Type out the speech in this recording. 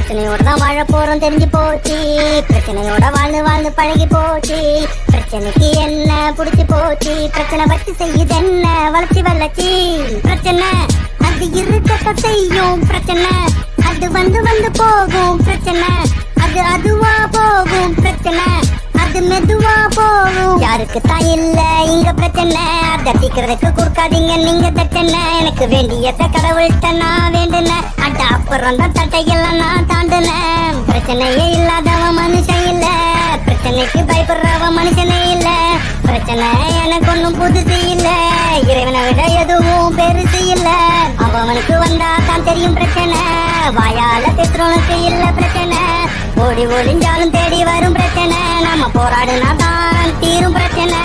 பிரச்சனையோட தான் வாழ போறோம் தெரிஞ்சு போச்சு. பிரச்சனையோட வாழ்ந்து வாழ்ந்து பழகி போச்சு. பிரச்சனைக்கு என்ன புடிச்சு போச்சு. பிரச்சனை வச்சு செய்யுது என்ன வளர்ச்சி வளர்ச்சி. பிரச்சனை அது இருக்கட்ட செய்யும். பிரச்சனை அது வந்து வந்து போகும். பிரச்சனை அது அதுவா போகும். பிரச்சனை அது மெதுவா போகும். யாருக்கு தான் இல்ல இங்க பிரச்சனை. அத தீக்கிறதுக்கு கொடுக்காதீங்க நீங்க தட்டன. எனக்கு வேண்டியத கடவுள்கிட்ட நான் வேண்டுனேன். அட அப்புறம் தான் தட்டையெல்லாம் நான் தாண்டுனேன். பிரச்சனையே இல்லாதவன் மனுஷன் இல்ல. பிரச்சனைக்கு பயப்படுறவன் மனுஷனே இல்ல. பிரச்சனை எனக்கு ஒன்னும் புதுசு இல்ல. இறைவனை விட எதுவும் பெருசு இல்ல. அவனுக்கு வந்தா தான் தெரியும் பிரச்சனை. வாயால பேசுறவனுக்கு இல்ல பிரச்சனை. ஓடி ஒளிஞ்சாலும் தேடி வரும் பிரச்சனை. நம்ம போராடுனா தான் தீரும் பிரச்சனை.